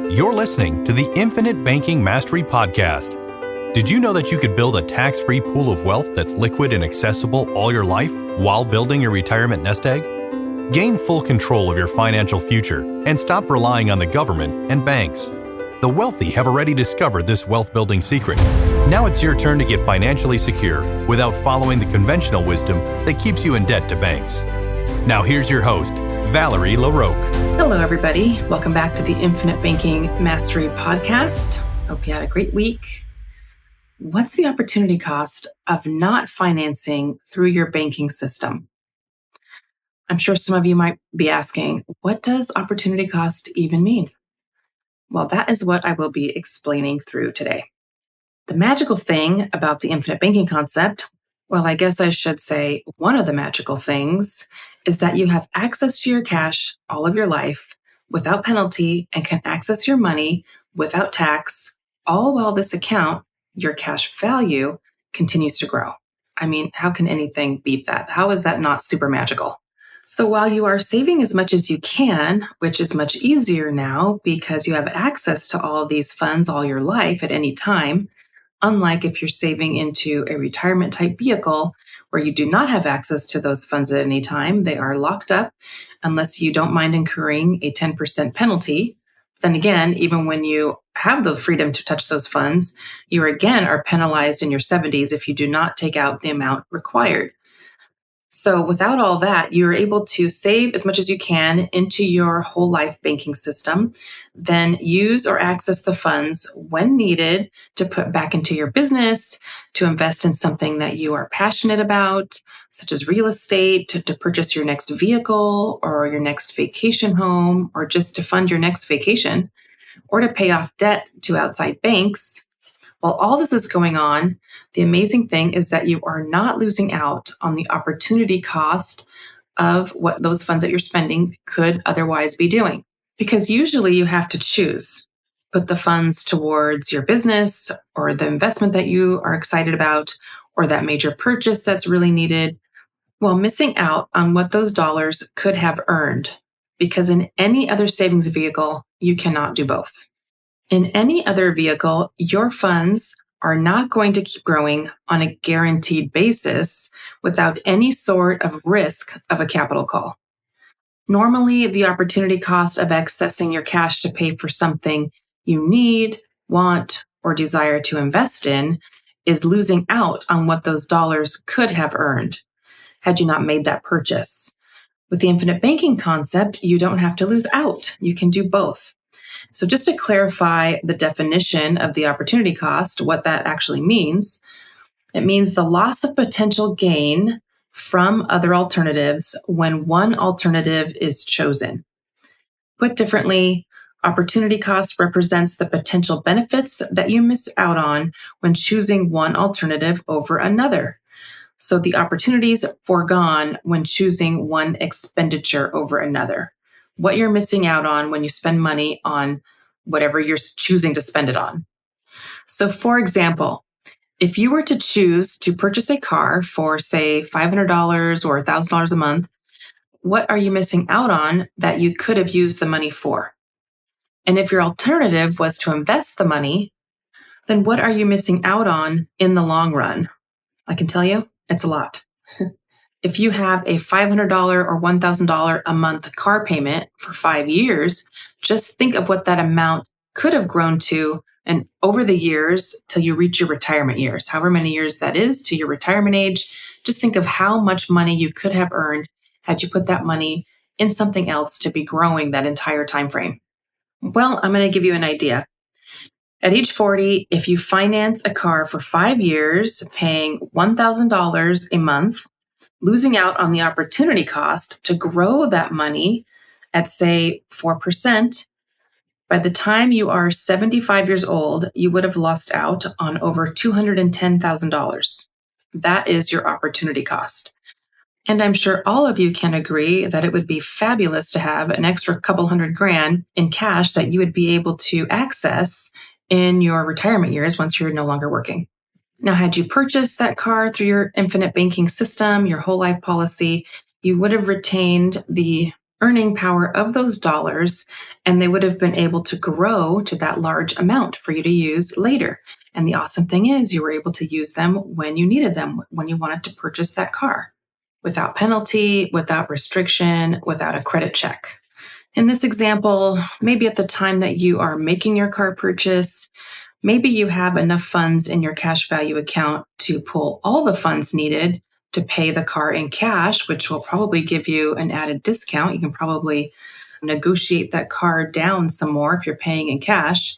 You're listening to the Infinite Banking Mastery Podcast. Did you know that you could build a tax-free pool of wealth that's liquid and accessible all your life while building your retirement nest egg? Gain full control of your financial future and stop relying on the government and banks. The wealthy have already discovered this wealth-building secret. Now it's your turn to get financially secure without following the conventional wisdom that keeps you in debt to banks. Now here's your host, Valerie LaRocque. Hello, everybody. Welcome back to the Infinite Banking Mastery Podcast. Hope you had a great week. What's the opportunity cost of not financing through your banking system? I'm sure some of you might be asking, what does opportunity cost even mean? Well, that is what I will be explaining through today. The magical thing about the infinite banking concept, well, I guess I should say one of the magical things, is that you have access to your cash all of your life without penalty and can access your money without tax, all while this account, your cash value, continues to grow. I mean, how can anything beat that? How is that not super magical? So while you are saving as much as you can, which is much easier now because you have access to all of these funds all your life at any time, unlike if you're saving into a retirement type vehicle where you do not have access to those funds at any time, they are locked up unless you don't mind incurring a 10% penalty. Then again, even when you have the freedom to touch those funds, you again are penalized in your 70s if you do not take out the amount required. So without all that, you're able to save as much as you can into your whole life banking system, then use or access the funds when needed to put back into your business, to invest in something that you are passionate about, such as real estate, to purchase your next vehicle or your next vacation home, or just to fund your next vacation, or to pay off debt to outside banks. While all this is going on, the amazing thing is that you are not losing out on the opportunity cost of what those funds that you're spending could otherwise be doing. Because usually you have to choose, put the funds towards your business or the investment that you are excited about or that major purchase that's really needed, while missing out on what those dollars could have earned. Because in any other savings vehicle, you cannot do both. In any other vehicle, your funds are not going to keep growing on a guaranteed basis without any sort of risk of a capital call. Normally, the opportunity cost of accessing your cash to pay for something you need, want, or desire to invest in is losing out on what those dollars could have earned had you not made that purchase. With the infinite banking concept, you don't have to lose out. You can do both. So just to clarify the definition of the opportunity cost, what that actually means, it means the loss of potential gain from other alternatives when one alternative is chosen. Put differently, opportunity cost represents the potential benefits that you miss out on when choosing one alternative over another. So the opportunities foregone when choosing one expenditure over another. What you're missing out on when you spend money on whatever you're choosing to spend it on. So for example, if you were to choose to purchase a car for, say, $500 or $1,000 a month, what are you missing out on that you could have used the money for? And if your alternative was to invest the money, then what are you missing out on in the long run? I can tell you, it's a lot. If you have a $500 or $1,000 a month car payment for 5 years, just think of what that amount could have grown to and over the years till you reach your retirement years, however many years that is to your retirement age. Just think of how much money you could have earned had you put that money in something else to be growing that entire time frame. Well, I'm going to give you an idea. At age 40, if you finance a car for 5 years, paying $1,000 a month, losing out on the opportunity cost to grow that money at, say, 4%, by the time you are 75 years old, you would have lost out on over $210,000. That is your opportunity cost. And I'm sure all of you can agree that it would be fabulous to have an extra couple $100,000 in cash that you would be able to access in your retirement years once you're no longer working. Now, had you purchased that car through your infinite banking system, your whole life policy, you would have retained the earning power of those dollars, and they would have been able to grow to that large amount for you to use later. And the awesome thing is, you were able to use them when you needed them, when you wanted to purchase that car, without penalty, without restriction, without a credit check. In this example, maybe at the time that you are making your car purchase, maybe you have enough funds in your cash value account to pull all the funds needed to pay the car in cash, which will probably give you an added discount. You can probably negotiate that car down some more if you're paying in cash.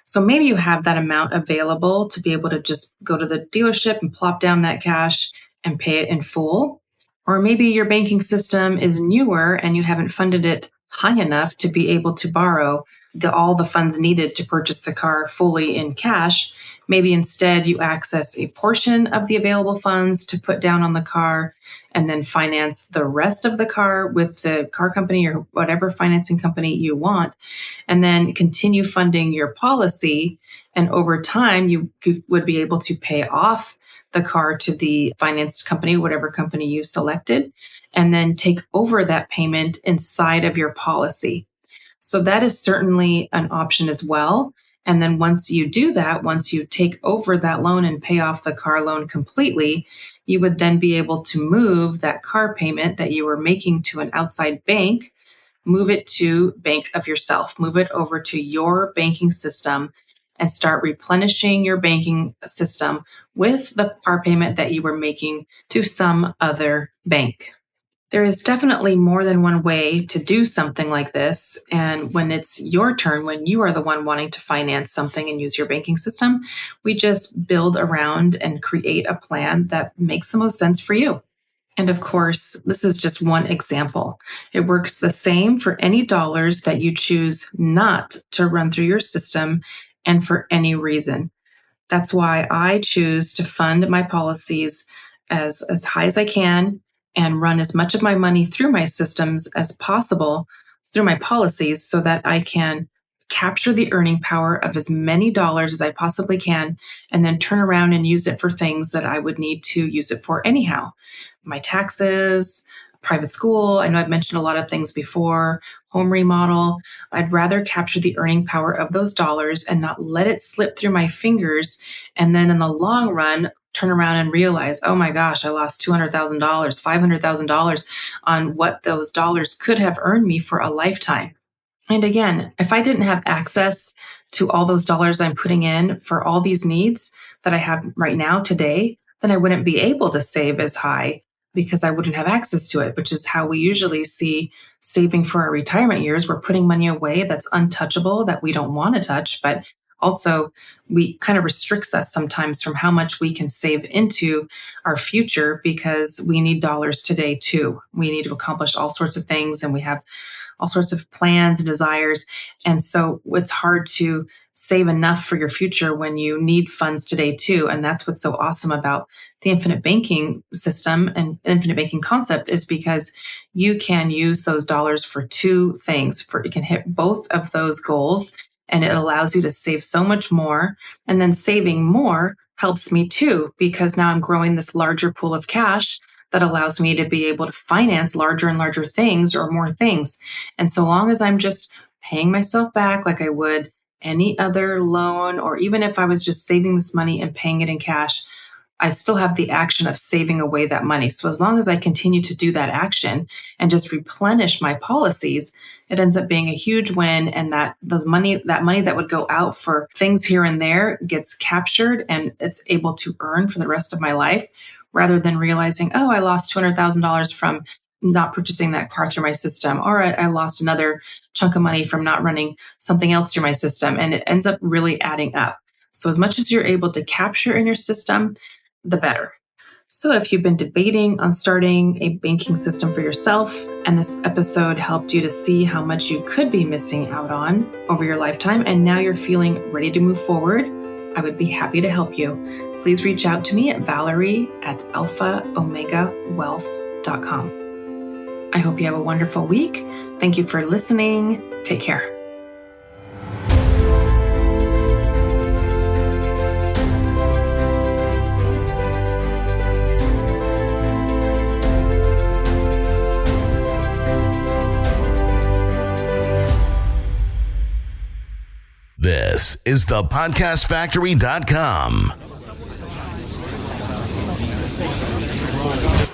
So maybe you have that amount available to be able to just go to the dealership and plop down that cash and pay it in full. Or maybe your banking system is newer and you haven't funded it high enough to be able to borrow all the funds needed to purchase the car fully in cash. Maybe instead you access a portion of the available funds to put down on the car and then finance the rest of the car with the car company or whatever financing company you want, and then continue funding your policy. And over time, you would be able to pay off the car to the finance company, whatever company you selected, and then take over that payment inside of your policy. So that is certainly an option as well. And then once you do that, once you take over that loan and pay off the car loan completely, you would then be able to move that car payment that you were making to an outside bank, move it to bank of yourself, move it over to your banking system and start replenishing your banking system with the car payment that you were making to some other bank. There is definitely more than one way to do something like this. And when it's your turn, when you are the one wanting to finance something and use your banking system, we just build around and create a plan that makes the most sense for you. And of course, this is just one example. It works the same for any dollars that you choose not to run through your system and for any reason. That's why I choose to fund my policies as high as I can and run as much of my money through my systems as possible through my policies so that I can capture the earning power of as many dollars as I possibly can and then turn around and use it for things that I would need to use it for anyhow. My taxes, private school. I know I've mentioned a lot of things before, home remodel. I'd rather capture the earning power of those dollars and not let it slip through my fingers. And then in the long run, turn around and realize, oh my gosh, I lost $200,000, $500,000 on what those dollars could have earned me for a lifetime. And again, if I didn't have access to all those dollars I'm putting in for all these needs that I have right now today, then I wouldn't be able to save as high because I wouldn't have access to it, which is how we usually see saving for our retirement years. We're putting money away that's untouchable, that we don't want to touch, but also we kind of restricts us sometimes from how much we can save into our future because we need dollars today too. We need to accomplish all sorts of things and we have all sorts of plans and desires. And so it's hard to save enough for your future when you need funds today too. And that's what's so awesome about the infinite banking system and infinite banking concept is because you can use those dollars for two things. You can hit both of those goals and it allows you to save so much more. And then saving more helps me too, because now I'm growing this larger pool of cash that allows me to be able to finance larger and larger things or more things. And so long as I'm just paying myself back like I would any other loan, or even if I was just saving this money and paying it in cash, I still have the action of saving away that money. So as long as I continue to do that action and just replenish my policies, it ends up being a huge win. And that money that would go out for things here and there gets captured and it's able to earn for the rest of my life, rather than realizing, oh, I lost $200,000 from not purchasing that car through my system, or I lost another chunk of money from not running something else through my system. And it ends up really adding up. So as much as you're able to capture in your system, the better. So if you've been debating on starting a banking system for yourself, and this episode helped you to see how much you could be missing out on over your lifetime, and now you're feeling ready to move forward, I would be happy to help you. Please reach out to me at valerie@alphaomegawealth.com. I hope you have a wonderful week. Thank you for listening. Take care. This is thepodcastfactory.com.